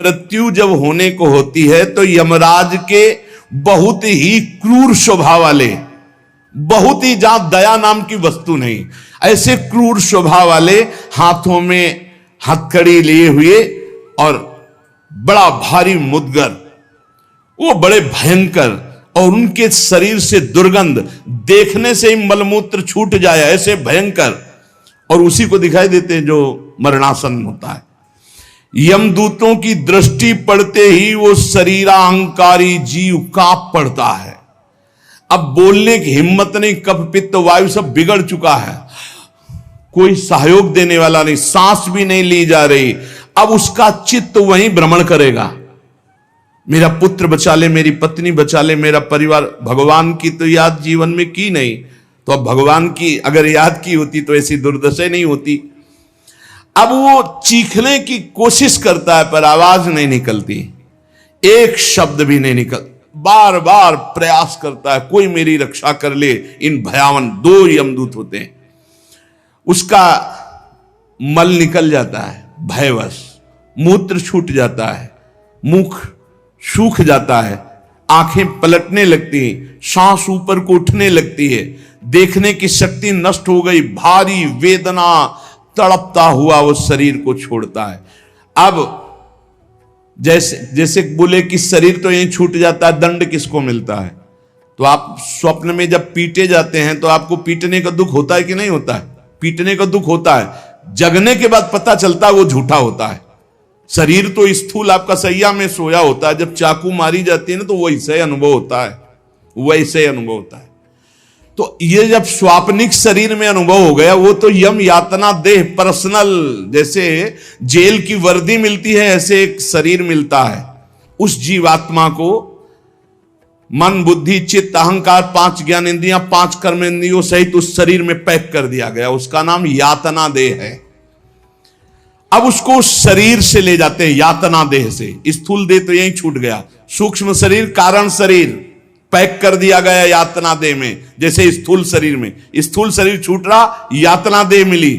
मृत्यु जब होने को होती है तो यमराज के बहुत ही क्रूर स्वभाव वाले, बहुत ही जहां दया नाम की वस्तु नहीं, ऐसे क्रूर स्वभाव वाले हाथों में हथकड़ी लिए हुए और बड़ा भारी मुदगर, वो बड़े भयंकर, और उनके शरीर से दुर्गंध, देखने से ही मलमूत्र छूट जाए ऐसे भयंकर, और उसी को दिखाई देते हैं जो मरणासन होता है। यमदूतों की दृष्टि पड़ते ही वो शरीरा अहंकारी जीव कांप पड़ता है। अब बोलने की हिम्मत नहीं, कफ पित्त वायु सब बिगड़ चुका है, कोई सहयोग देने वाला नहीं, सांस भी नहीं ली जा रही। अब उसका चित्त वहीं भ्रमण करेगा, मेरा पुत्र बचा ले, मेरी पत्नी बचा ले, मेरा परिवार। भगवान की तो याद जीवन में की नहीं, तो अब भगवान की अगर याद की होती तो ऐसी दुर्दशा नहीं होती। अब वो चीखने की कोशिश करता है पर आवाज नहीं निकलती, एक शब्द भी नहीं निकल, बार बार प्रयास करता है कोई मेरी रक्षा कर ले। इन भयावन 2 यमदूत होते हैं, उसका मल निकल जाता है भयवश, मूत्र छूट जाता है, मुख सूख जाता है, आंखें पलटने लगती हैं, सांस ऊपर को उठने लगती है, देखने की शक्ति नष्ट हो गई, भारी वेदना, तड़पता हुआ वो शरीर को छोड़ता है। अब जैसे बोले कि शरीर तो यहीं छूट जाता है, दंड किसको मिलता है? तो आप स्वप्न में जब पीटे जाते हैं तो आपको पीटने का दुख होता है कि नहीं होता है? पीटने का दुख होता है, जगने के बाद पता चलता है वो झूठा होता है। शरीर तो स्थूल आपका सैया में सोया होता है, जब चाकू मारी जाती है ना तो वैसे अनुभव होता है, वैसे अनुभव होता है। तो ये जब स्वाप्निक शरीर में अनुभव हो गया, वो तो यम यातना देह पर्सनल, जैसे जेल की वर्दी मिलती है ऐसे एक शरीर मिलता है उस जीवात्मा को। मन बुद्धि चित्त अहंकार 5 ज्ञानेंद्रियां 5 कर्मेंद्रियों सहित उस शरीर में पैक कर दिया गया, उसका नाम यातना देह है। अब उसको शरीर से ले जाते हैं, यातना देह से। स्थूल देह तो यहीं छूट गया, सूक्ष्म शरीर कारण शरीर पैक कर दिया गया यातना देह में। जैसे स्थूल शरीर में स्थूल शरीर छूट रहा, यातना देह मिली,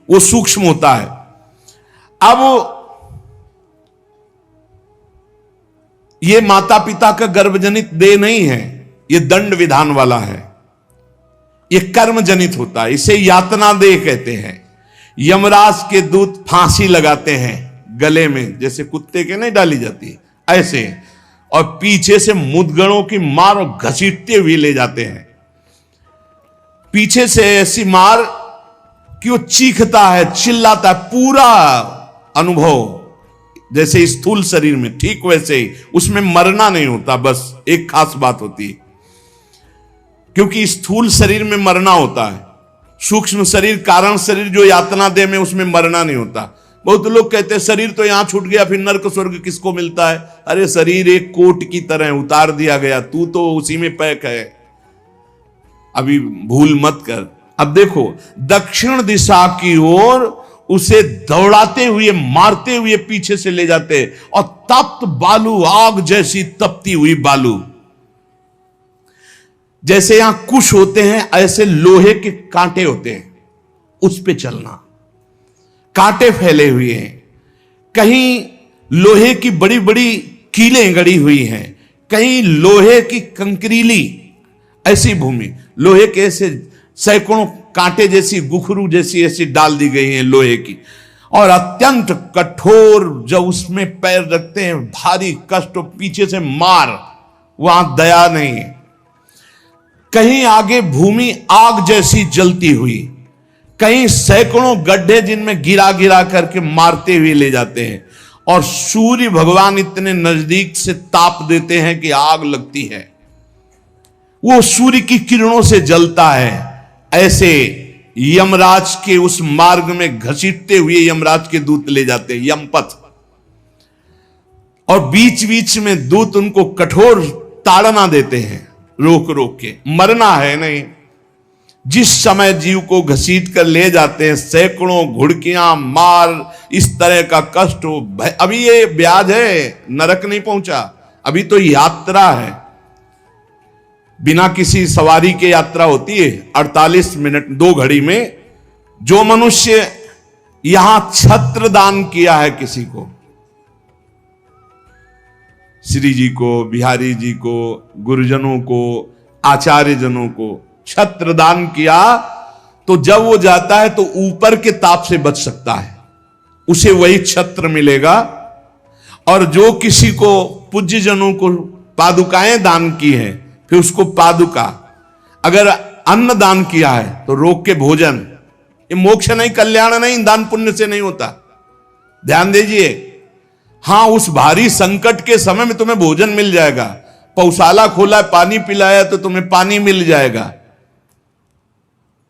वो सूक्ष्म होता है। अब ये माता पिता का गर्भजनित देह नहीं है, ये दंड विधान वाला है, ये कर्म जनित होता है, इसे यातना देह कहते हैं। यमराज के दूत फांसी लगाते हैं गले में, जैसे कुत्ते के नहीं डाली जाती ऐसे, और पीछे से मुदगणों की मार घसीटते हुए ले जाते हैं। पीछे से ऐसी मार कि वो चीखता है, चिल्लाता है, पूरा अनुभव जैसे स्थूल शरीर में, ठीक वैसे ही उसमें मरना नहीं होता। बस एक खास बात होती है, क्योंकि स्थूल शरीर में मरना होता है, सूक्ष्म शरीर कारण शरीर जो यातना देह में, उसमें मरना नहीं होता। बहुत लोग कहते हैं शरीर तो यहां छूट गया, फिर नरक स्वर्ग किसको मिलता है? अरे शरीर एक कोट की तरह उतार दिया गया, तू तो उसी में पैक है, अभी भूल मत कर। अब देखो दक्षिण दिशा की ओर उसे दौड़ाते हुए मारते हुए पीछे से ले जाते, और तप्त बालू, आग जैसी तपती हुई बालू, जैसे यहां कुश होते हैं ऐसे लोहे के कांटे होते हैं, उस पे चलना, कांटे फैले हुए हैं, कहीं लोहे की बड़ी बड़ी कीलें गड़ी हुई हैं, कहीं लोहे की कंकरीली ऐसी भूमि, लोहे के ऐसे सैकड़ों कांटे जैसी, गुखरू जैसी ऐसी डाल दी गई हैं लोहे की, और अत्यंत कठोर, जब उसमें पैर रखते हैं भारी कष्ट, पीछे से मार, वहां दया नहीं है। कहीं आगे भूमि आग जैसी जलती हुई, कहीं सैकड़ों गड्ढे जिनमें गिरा गिरा करके मारते हुए ले जाते हैं, और सूर्य भगवान इतने नजदीक से ताप देते हैं कि आग लगती है, वो सूर्य की किरणों से जलता है। ऐसे यमराज के उस मार्ग में घसीटते हुए यमराज के दूत ले जाते हैं, यमपथ, और बीच बीच में दूत उनको कठोर ताड़ना देते हैं, रोक रोक के। मरना है नहीं, जिस समय जीव को घसीट कर ले जाते हैं, सैकड़ों घुड़कियां मार, इस तरह का कष्ट हो। अभी ये ब्याज है, नरक नहीं पहुंचा, अभी तो यात्रा है, बिना किसी सवारी के यात्रा होती है 48 मिनट 2 घड़ी में। जो मनुष्य यहां छत्र दान किया है किसी को, श्री जी को, बिहारी जी को, गुरुजनों को, आचार्य जनों को छत्र दान किया, तो जब वो जाता है तो ऊपर के ताप से बच सकता है, उसे वही छत्र मिलेगा। और जो किसी को पूज्य जनों को पादुकाएं दान की है, फिर उसको पादुका, अगर अन्न दान किया है तो रोग के भोजन, ये मोक्ष नहीं, कल्याण नहीं, दान पुण्य से नहीं होता, ध्यान दीजिए। हां, उस भारी संकट के समय में तुम्हें भोजन मिल जाएगा, पौशाला खोला, पानी पिलाया तो तुम्हें पानी मिल जाएगा।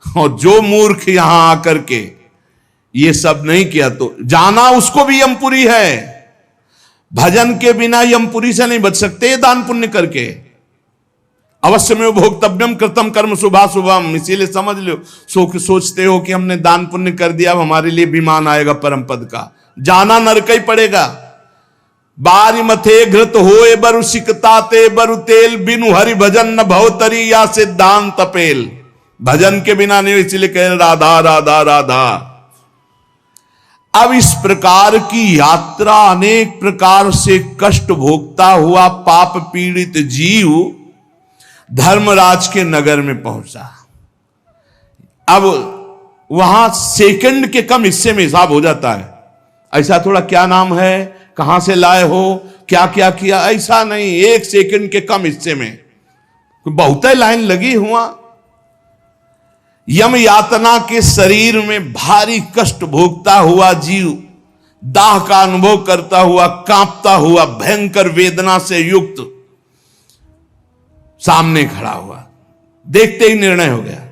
और जो मूर्ख यहां आकर के ये सब नहीं किया तो जाना उसको भी यमपुरी है। भजन के बिना यमपुरी से नहीं बच सकते, दान पुण्य करके। अवश्य में भोक्तव्यम कृतम कर्म शुभा शुभम, इसीलिए समझ लो, सोचते हो कि हमने दान पुण्य कर दिया, अब हमारे लिए विमान आएगा परम पद का, जाना नरक ही पड़ेगा। बारी मथे घृत होए बरु सिकताते बरु तेल, बिनु हरि भजन न भवतरी या सिद्धांत तपेल। भजन के बिना नहीं, इसलिए कह राधा राधा राधा। अब इस प्रकार की यात्रा, अनेक प्रकार से कष्ट भोगता हुआ पाप पीड़ित जीव धर्मराज के नगर में पहुंचा। अब वहां सेकंड के कम हिस्से में हिसाब हो जाता है। ऐसा थोड़ा क्या नाम है, कहां से लाए हो, क्या क्या किया, ऐसा नहीं, एक सेकंड के कम हिस्से में बहुत लाइन लगी हुआ। यम यातना के शरीर में भारी कष्ट भोगता हुआ जीव, दाह का अनुभव करता हुआ, कांपता हुआ, भयंकर वेदना से युक्त सामने खड़ा हुआ, देखते ही निर्णय हो गया।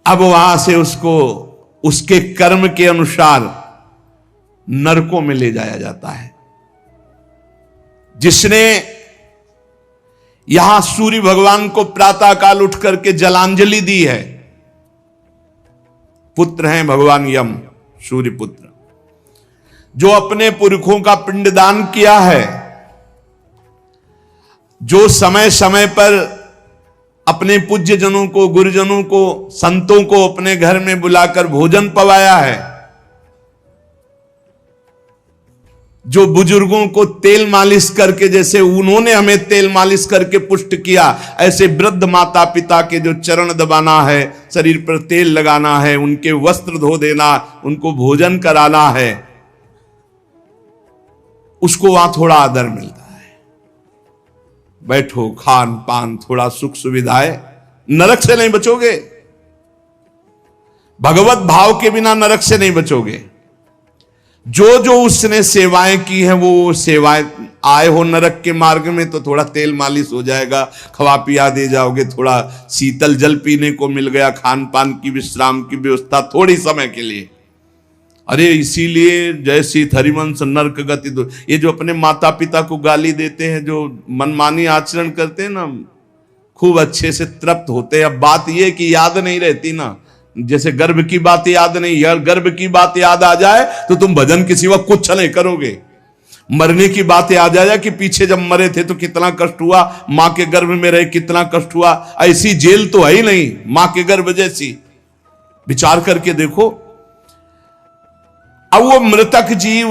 अब वहां से उसको उसके कर्म के अनुसार नरकों में ले जाया जाता है। जिसने यहां सूर्य भगवान को प्रातः काल उठ करके जलांजलि दी है, पुत्र हैं भगवान यम, सूर्य पुत्र, जो अपने पुरखों का पिंडदान किया है, जो समय समय पर अपने पूज्य जनों को, गुरुजनों को, संतों को अपने घर में बुलाकर भोजन पवाया है, जो बुजुर्गों को तेल मालिश करके, जैसे उन्होंने हमें तेल मालिश करके पुष्ट किया, ऐसे वृद्ध माता पिता के जो चरण दबाना है, शरीर पर तेल लगाना है, उनके वस्त्र धो देना, उनको भोजन कराना है, उसको वहां थोड़ा आदर मिलता है। बैठो, खान पान, थोड़ा सुख सुविधाएं, नरक से नहीं बचोगे। भगवत भाव के बिना नरक से नहीं बचोगे। जो जो उसने सेवाएं की हैं, वो सेवाएं, आए हो नरक के मार्ग में तो थोड़ा तेल मालिश हो जाएगा, खवा पिया दे जाओगे, थोड़ा शीतल जल पीने को मिल गया, खान पान की, विश्राम की व्यवस्था थोड़ी समय के लिए। अरे इसीलिए जैसी हरिवंश नरक गति दो, ये जो अपने माता पिता को गाली देते हैं, जो मनमानी आचरण करते हैं ना, खूब अच्छे से तृप्त होते हैं। अब बात ये कि याद नहीं रहती ना, जैसे गर्भ की बात याद नहीं, यार गर्भ की बात याद आ जाए तो तुम भजन के सिवा कुछ नहीं करोगे। मरने की बात याद आ जाए कि पीछे जब मरे थे तो कितना कष्ट हुआ, मां के गर्भ में रहे कितना कष्ट हुआ, ऐसी जेल तो है ही नहीं मां के गर्भ जैसी, विचार करके देखो। अब वो मृतक जीव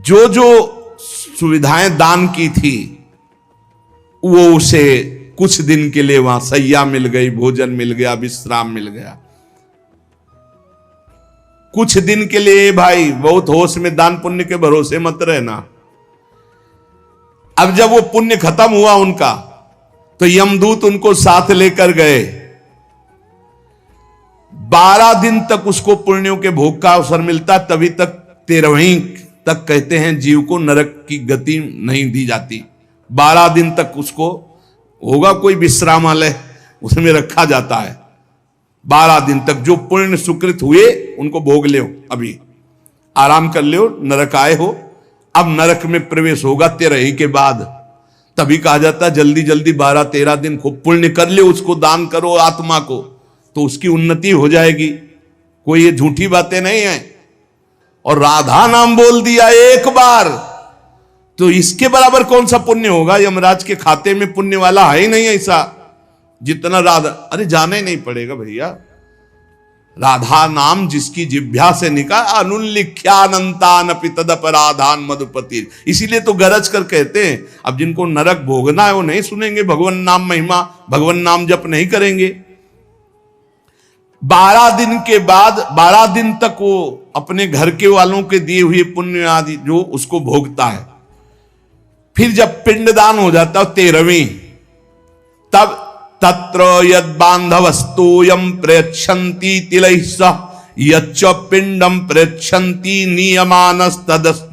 जो जो सुविधाएं दान की थी, वो उसे कुछ दिन के लिए वहां सैया मिल गई, भोजन मिल गया, विश्राम मिल गया, कुछ दिन के लिए। भाई बहुत होश में, दान पुण्य के भरोसे मत रहना। अब जब वो पुण्य खत्म हुआ उनका, तो यमदूत उनको साथ लेकर गए। 12 दिन तक उसको पुण्यों के भोग का अवसर मिलता, तभी तक 13वीं तक कहते हैं जीव को नरक की गति नहीं दी जाती। 12 दिन तक उसको होगा कोई विश्रामालय, उसमें रखा जाता है। 12 दिन तक जो पुण्य सुकृत हुए उनको भोग लो, अभी आराम कर लो, नरक आए हो। अब नरक में प्रवेश होगा 13 के बाद, तभी कहा जाता है जल्दी जल्दी 12-13 दिन खूब पुण्य कर ले, उसको दान करो आत्मा को, तो उसकी उन्नति हो जाएगी। कोई ये झूठी बातें नहीं है। और राधा नाम बोल दिया एक बार तो इसके बराबर कौन सा पुण्य होगा। यमराज के खाते में पुण्य वाला है ही नहीं ऐसा जितना राधा। अरे जाना ही नहीं पड़ेगा भैया, राधा नाम जिसकी जिह्वा से निकला, अनुल्लिख्यानंतानपि तदपराधान मधुपति। इसीलिए तो गरज कर कहते हैं, अब जिनको नरक भोगना है वो नहीं सुनेंगे भगवान नाम महिमा, भगवान नाम जप नहीं करेंगे। 12 दिन के बाद 12 दिन तक वो अपने घर के वालों के दिए हुए पुण्य आदि जो उसको भोगता है। फिर जब पिंडदान हो जाता है 13वीं, तब तत्र यद बांधवस्तोयम प्रयच्छन्ति तिलैः सह यच्च पिंडम प्रयच्छन्ति नियमानस्तदनुते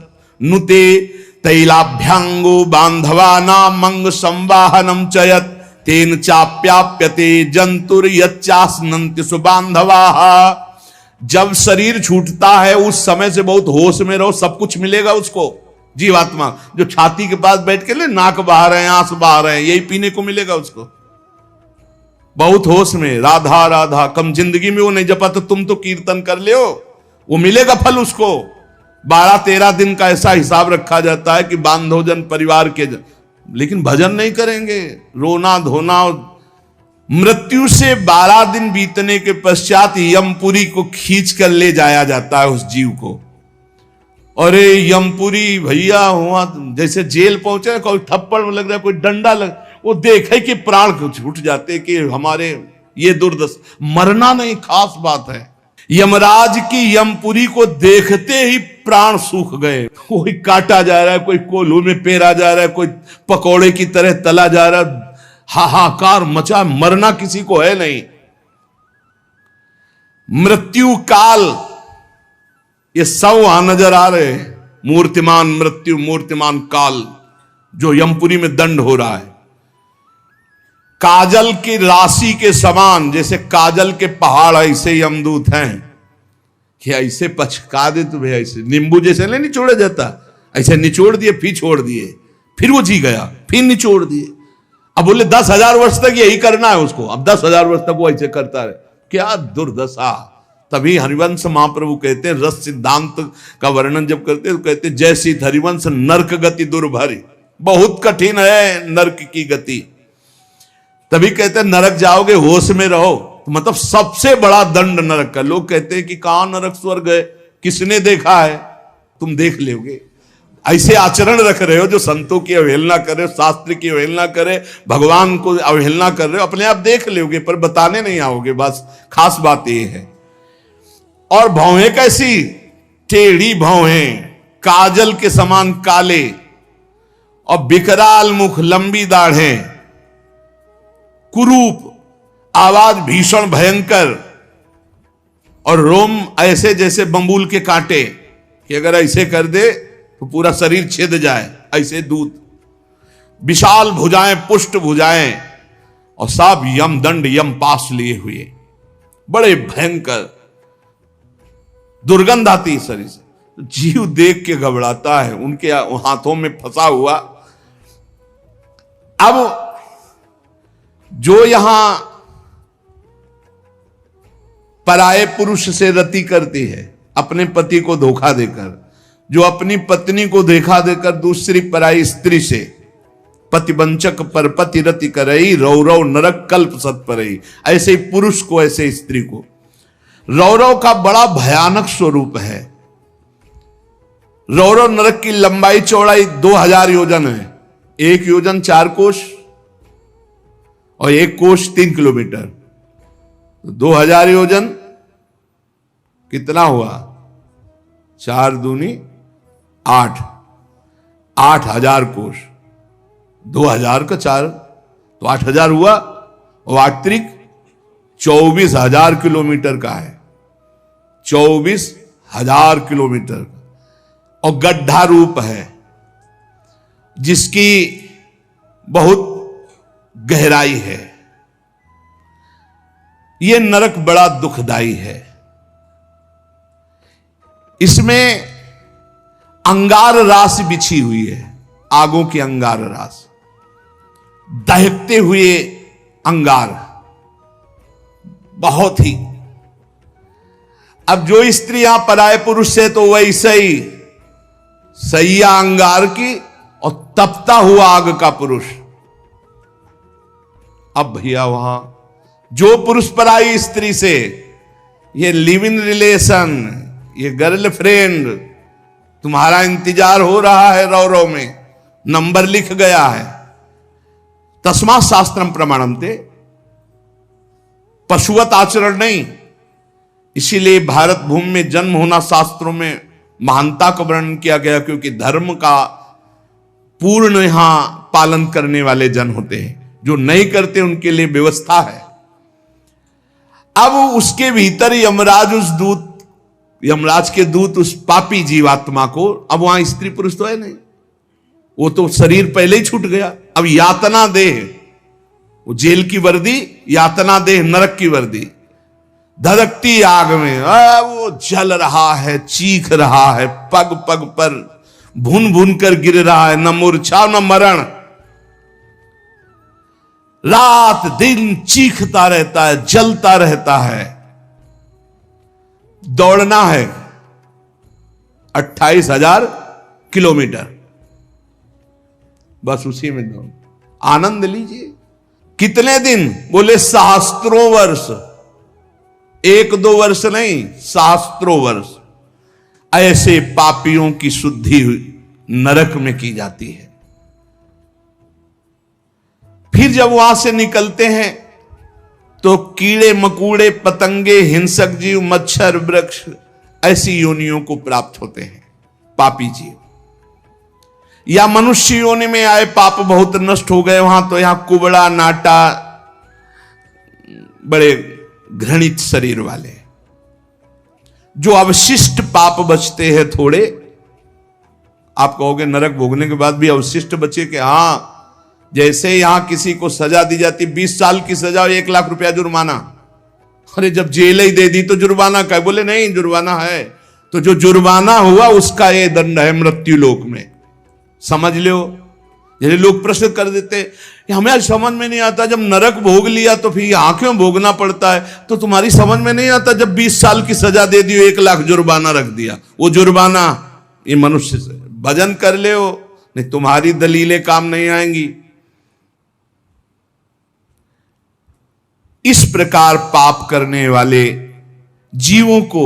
तैलाभ्यांगो बांधवानां मंग संवाहनम च यत् तेन चाप्याप्यते जंतुर यच्चास्नन्ति सुबांधवाः। जब शरीर छूटता है उस समय से बहुत होश में रहो, सब कुछ मिलेगा उसको। जीवात्मा जो छाती के पास बैठ के ले नाक बाहर है आंस बाहर है, यही पीने को मिलेगा उसको। बहुत होश में राधा राधा, कम जिंदगी में वो नहीं जपा तो तुम तो कीर्तन कर ले, वो मिलेगा फल उसको। 12-13 दिन का ऐसा हिसाब रखा जाता है कि बांधोजन परिवार के लेकिन भजन नहीं करेंगे, रोना धोना। मृत्यु से 12 दिन बीतने के पश्चात यमपुरी को खींच कर ले जाया जाता है उस जीव को। अरे यमपुरी भैया हुआ जैसे जेल पहुंचे, कोई थप्पड़ लग रहा है, कोई डंडा लग, वो देखे कि प्राण छूट जाते कि हमारे ये दुर्दशा, मरना नहीं खास बात है। यमराज की यमपुरी को देखते ही प्राण सूख गए। कोई काटा जा रहा है, कोई कोल्हू में पेरा जा रहा है, कोई पकौड़े की तरह तला जा रहा है, हाहाकार मचा, मरना किसी को है नहीं। मृत्यु काल ये सब वहां नजर आ रहे हैं, मूर्तिमान मृत्यु मूर्तिमान काल जो यमपुरी में दंड हो रहा है। काजल की राशि के समान, जैसे काजल के पहाड़ ऐसे यमदूत हैं कि ऐसे पचका दे तुम्हें, ऐसे नींबू जैसे नहीं निचोड़ा जाता, ऐसे निचोड़ दिए फिर छोड़ दिए, फिर वो जी गया, फिर निचोड़ दिए। अब बोले 10,000 वर्ष तक यही करना है उसको, अब 10,000 वर्ष तक वो ऐसे करता रहे, क्या दुर्दशा। तभी हरिवंश महाप्रभु कहते हैं, रस सिद्धांत का वर्णन जब करते हैं तो कहते हैं, जैसी हरिवंश नरक गति दुर्भरी, बहुत कठिन है नरक की गति। तभी कहते हैं नरक जाओगे होश में रहो, तो मतलब सबसे बड़ा दंड नरक का। लोग कहते हैं कि कहां नरक स्वर्ग है, किसने देखा है, तुम देख लोगे। ऐसे आचरण रख रहे हो जो संतों की अवहेलना कर रहे हो, शास्त्र की अवहेलना करे, भगवान को अवहेलना कर रहे हो, अपने आप देख लोगे पर बताने नहीं आओगे, बस खास बात ये है। और भौहें कैसी, टेढ़ी भौहें, काजल के समान काले, और विकराल मुख, लंबी दाढ़ें, कुरूप, आवाज भीषण भयंकर, और रोम ऐसे जैसे बंबूल के कांटे कि अगर ऐसे कर दे तो पूरा शरीर छेद जाए, ऐसे दूत, विशाल भुजाएं, पुष्ट भुजाएं, और सब यम दंड यम पास लिए हुए, बड़े भयंकर, दुर्गंध आती है शरीर से। जीव देख के घबराता है, उनके हाथों में फंसा हुआ। अब जो यहां पराये पुरुष से रति करती है, अपने पति को धोखा देकर, जो अपनी पत्नी को धोखा देकर दूसरी पराई स्त्री से, पतिवंचक पर पति रति करई, रौरव नरक कल्प सत परई। ऐसे ही पुरुष को, ऐसे स्त्री को, रौरव का बड़ा भयानक स्वरूप है। रौरव नरक की लंबाई चौड़ाई 2000 योजन है, 1 योजन 4 कोश और 1 कोश 3 किलोमीटर, 2000 योजन कितना हुआ, 4 दूनी 8, 8000 कोश, 2000 का 4 तो 8000 हुआ, और 8 त्रिक 24,000 किलोमीटर का है, 24,000 किलोमीटर, और गड्ढा रूप है जिसकी बहुत गहराई है। यह नरक बड़ा दुखदाई है। इसमें अंगार राशि बिछी हुई है, आगों की अंगार राशि, दहकते हुए अंगार, बहुत ही। अब जो स्त्री यहां पराये पुरुष से, तो वैसे ही सैया अंगार की और तपता हुआ आग का पुरुष। अब भैया वहां जो पुरुष पराई स्त्री से ये लिव इन रिलेशन, ये गर्लफ्रेंड, तुम्हारा इंतजार हो रहा है रौ रौ में, नंबर लिख गया है। तस्मात् शास्त्रम प्रमाणन्ते, पशुवत आचरण नहीं। इसीलिए भारत भूमि में जन्म होना शास्त्रों में महानता का वर्णन किया गया, क्योंकि धर्म का पूर्ण यहां पालन करने वाले जन होते हैं। जो नहीं करते उनके लिए व्यवस्था है। अब उसके भीतर यमराज के दूत उस पापी जीवात्मा को, अब वहां स्त्री पुरुष तो है नहीं, वो तो शरीर पहले ही छूट गया। अब यातना देह, वो जेल की वर्दी, यातना देह नरक की वर्दी, धधकती आग में वो जल रहा है, चीख रहा है, पग पग पर भून भून कर गिर रहा है, न मूर्छा न मरण, रात दिन चीखता रहता है, जलता रहता है। दौड़ना है 28,000 किलोमीटर, बस उसी में दौड़, आनंद लीजिए। कितने दिन? बोले सहस्त्रों वर्ष, 1-2 वर्ष नहीं, सहस्त्रों वर्ष। ऐसे पापियों की शुद्धि नरक में की जाती है। फिर जब वहां से निकलते हैं तो कीड़े मकूड़े, पतंगे, हिंसक जीव, मच्छर, वृक्ष, ऐसी योनियों को प्राप्त होते हैं पापी जीव। या मनुष्य योनि में आए, पाप बहुत नष्ट हो गए वहां, तो यहां कुबड़ा, नाटा, बड़े घृणित शरीर वाले, जो अवशिष्ट पाप बचते हैं थोड़े। आप कहोगे नरक भोगने के बाद भी अवशिष्ट बचे? कि हां, जैसे यहां किसी को सजा दी जाती, 20 साल की सजा और 1 लाख रुपया जुर्माना। अरे जब जेल ही दे दी तो जुर्माना का? बोले नहीं, जुर्माना है। तो जो जुर्माना हुआ उसका ये दंड है मृत्यु लोक में, समझ लो। जैसे लोग प्रश्न कर देते, हमें आज समझ में नहीं आता, जब नरक भोग लिया तो फिर यहां क्यों भोगना पड़ता है? तो तुम्हारी समझ में नहीं आता, जब 20 साल की सजा दे दी, 1 लाख जुर्माना रख दिया, वो जुर्माना ये मनुष्य से भजन कर ले हो, नहीं तुम्हारी दलीलें काम नहीं आएंगी। इस प्रकार पाप करने वाले जीवों को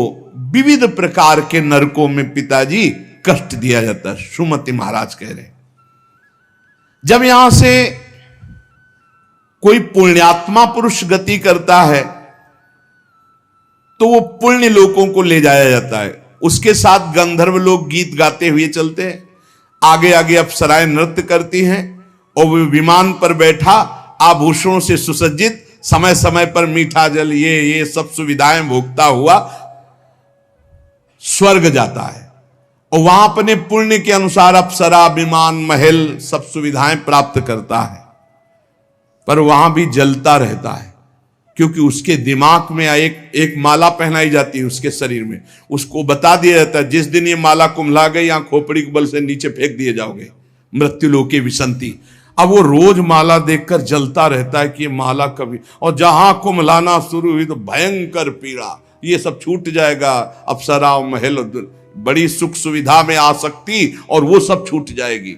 विविध प्रकार के नरकों में पिताजी कष्ट दिया जाता है। सुमति महाराज कह रहे, जब यहां से कोई पुण्यात्मा पुरुष गति करता है तो वो पुण्य लोकों को ले जाया जाता है। उसके साथ गंधर्व लोग गीत गाते हुए चलते हैं, आगे आगे अप्सराएं नृत्य करती हैं, और वो विमान पर बैठा आभूषणों से सुसज्जित, समय समय पर मीठा जल, ये सब सुविधाएं भोगता हुआ स्वर्ग जाता है। और वहां अपने पुण्य के अनुसार अप्सरा, विमान, महल, सब सुविधाएं प्राप्त करता है। पर वहां भी जलता रहता है, क्योंकि उसके दिमाग में एक माला पहनाई जाती है उसके शरीर में। उसको बता दिया जाता है, जिस दिन ये माला कुम्हला गई, यहां खोपड़ी के बल से नीचे फेंक दिए जाओगे, मृत्यु लोके विसंति। अब वो रोज माला देखकर जलता रहता है कि ये माला कभी, और जहां कुम्हलाना शुरू हुई तो भयंकर पीड़ा, ये सब छूट जाएगा। अप्सरा, महल, बड़ी सुख सुविधा में आ सकती, और वो सब छूट जाएगी।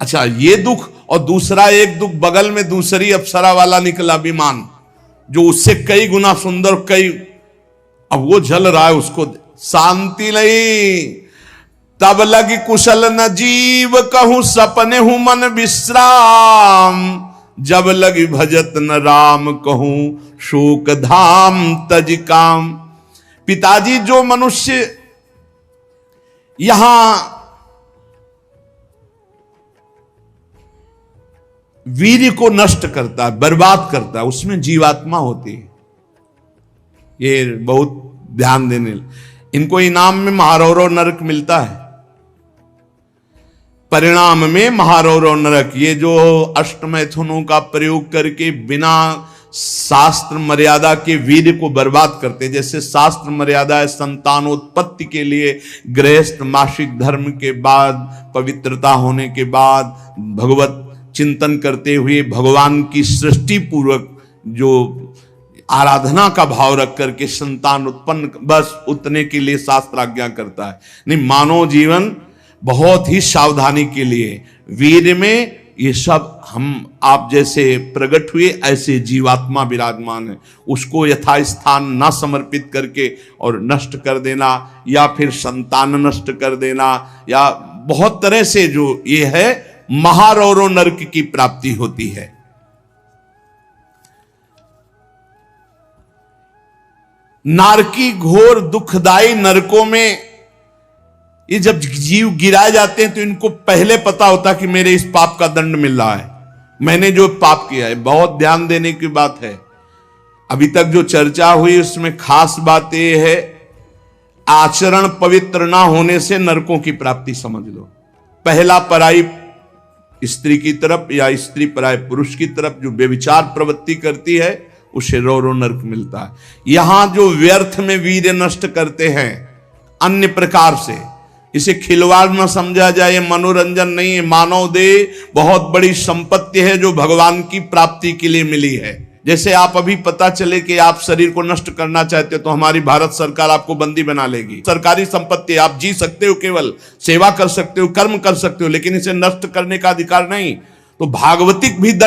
अच्छा, ये दुख, और दूसरा एक दुख, बगल में दूसरी अप्सरा वाला निकला विमान, जो उससे कई गुना सुंदर, कई, अब वो जल रहा है, उसको शांति नहीं। तब लगी कुशल न जीव कहूं, सपने हूं मन विश्राम, जब लगी भजत न राम कहूं, शोक धाम तज काम। पिताजी, जो मनुष्य यहां वीर्य को नष्ट करता है, बर्बाद करता है, उसमें जीवात्मा होती है। ये बहुत ध्यान देने, इनको इनाम में महारौरव नरक मिलता है, परिणाम में महारौरव नरक। ये जो अष्टमैथुनों का प्रयोग करके बिना शास्त्र मर्यादा के वीर्य को बर्बाद करते, जैसे शास्त्र मर्यादा है संतानोत्पत्ति के लिए, गृहस्थ मासिक धर्म के बाद, पवित्रता होने के बाद, भगवत चिंतन करते हुए भगवान की सृष्टि पूर्वक जो आराधना का भाव रख करके संतान उत्पन्न, बस उतने के लिए शास्त्र आज्ञा करता है। नहीं, मानव जीवन बहुत ही सावधानी के लिए वीर्य में ये सब आप जैसे प्रकट हुए ऐसे जीवात्मा विराजमान है, उसको यथास्थान ना समर्पित करके और नष्ट कर देना, या फिर संतान नष्ट कर देना, या बहुत तरह से जो ये है महारौरो नरक की प्राप्ति होती है। नारकी घोर दुखदाई नरकों में ये जब जीव गिराए जाते हैं तो इनको पहले पता होता कि मेरे इस पाप का दंड मिल रहा है, मैंने जो पाप किया है। बहुत ध्यान देने की बात है, अभी तक जो चर्चा हुई उसमें खास बात यह है, आचरण पवित्र ना होने से नरकों की प्राप्ति समझ लो। पहला पराई स्त्री की तरफ या स्त्री पराय पुरुष की तरफ जो व्यभिचार प्रवृत्ति करती है उसे रौरो नरक मिलता है। यहां जो व्यर्थ में वीर्य नष्ट करते हैं अन्य प्रकार से, इसे खिलवाड़ न समझा जाए, ये मनोरंजन नहीं है। मानव देह बहुत बड़ी संपत्ति है जो भगवान की प्राप्ति के लिए मिली है। जैसे आप अभी पता चले कि आप शरीर को नष्ट करना चाहते हो तो हमारी भारत सरकार आपको बंदी बना लेगी। सरकारी संपत्ति, आप जी सकते हो, केवल सेवा कर सकते हो, कर्म कर सकते हो, लेकिन इसे नष्ट करने का अधिकार नहीं। तो भागवतिक भी दंड